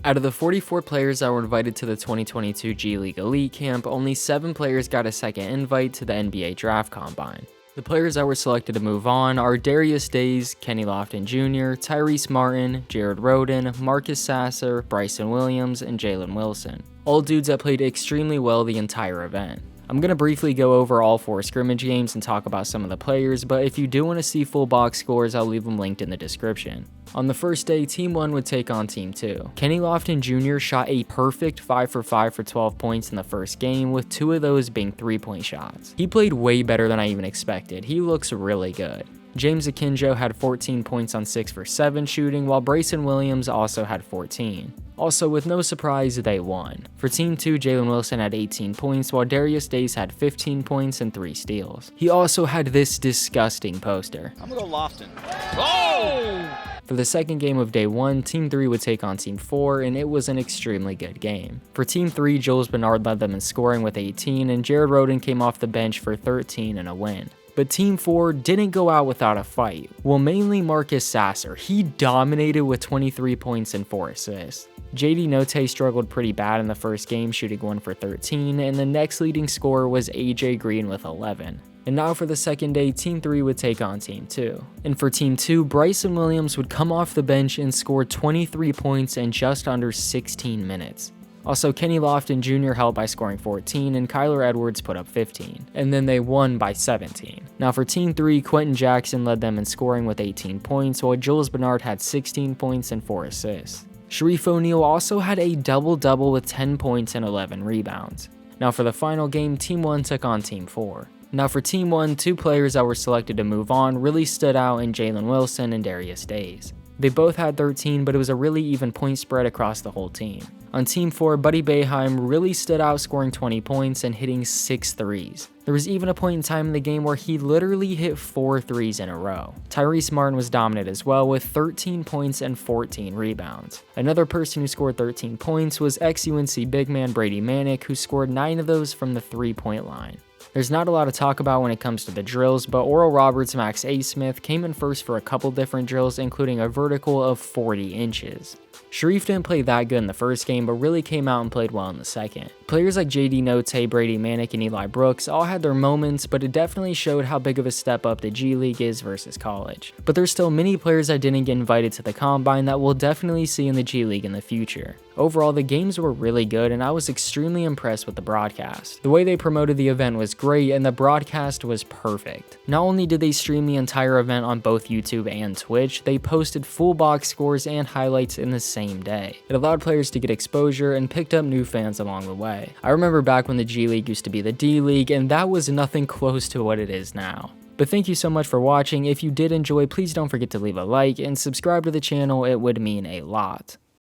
Out of the 44 players that were invited to the 2022 G League Elite Camp, only 7 players got a second invite to the NBA Draft Combine. The players that were selected to move on are Darius Days, Loften Jr, Tyrese Martin, Rhoden, Marcus Sasser, Bryson Williams, and Jalen Wilson. All dudes that played extremely well the entire event. I'm going to briefly go over all 4 scrimmage games and talk about some of the players, but if you do want to see full box scores, I'll leave them linked in the description. On the first day, Team 1 would take on Team 2. Loften Jr shot a perfect 5 for 5 for 12 points in the first game, with 2 of those being 3-point shots. He played way better than I even expected. He looks really good. James Akinjo had 14 points on 6 for 7 shooting, while Bryson Williams also had 14. Also, with no surprise, they won. For Team 2, Jalen Wilson had 18 points, while Darius Days had 15 points and 3 steals. He also had this disgusting poster. I'm gonna go Loften. Oh! For the second game of day 1, Team 3 would take on Team 4, and it was an extremely good game. For Team 3, Jules Bernard led them in scoring with 18, and Rhoden came off the bench for 13 and a win. But Team 4 didn't go out without a fight. Well, mainly Marcus Sasser. He dominated with 23 points and 4 assists. JD Notae struggled pretty bad in the first game, shooting 1 for 13, and the next leading scorer was AJ Green with 11. And now for the second day, Team 3 would take on Team 2. And for Team 2, Bryson Williams would come off the bench and score 23 points in just under 16 minutes. Also, Loften Jr helped by scoring 14, and Kyler Edwards put up 15. And then they won by 17. Now for Team 3, Quentin Jackson led them in scoring with 18 points, while Jules Bernard had 16 points and 4 assists. Shareef O'Neal also had a double-double with 10 points and 11 rebounds. Now for the final game, Team 1 took on Team 4. Now for Team 1, 2 players that were selected to move on really stood out in Jalen Wilson and Darius Days. They both had 13, but it was a really even point spread across the whole team. On Team 4, Buddy Boeheim really stood out, scoring 20 points and hitting 6 threes. There was even a point in time in the game where he literally hit 4 threes in a row. Tyrese Martin was dominant as well, with 13 points and 14 rebounds. Another person who scored 13 points was ex-UNC big man Brady Manek, who scored 9 of those from the 3-point line. There's not a lot to talk about when it comes to the drills, but Oral Roberts Max A. Smith came in first for a couple different drills, including a vertical of 40 inches. Shareef didn't play that good in the first game, but really came out and played well in the second. Players like JD Notae, Brady Manek, and Eli Brooks all had their moments, but it definitely showed how big of a step up the G League is versus college. But there's still many players that didn't get invited to the Combine that we'll definitely see in the G League in the future. Overall, the games were really good, and I was extremely impressed with the broadcast. The way they promoted the event was great, and the broadcast was perfect. Not only did they stream the entire event on both YouTube and Twitch, they posted full box scores and highlights in the same day. It allowed players to get exposure and picked up new fans along the way. I remember back when the G League used to be the D League, and that was nothing close to what it is now. But thank you so much for watching. If you did enjoy, please don't forget to leave a like and subscribe to the channel. It would mean a lot.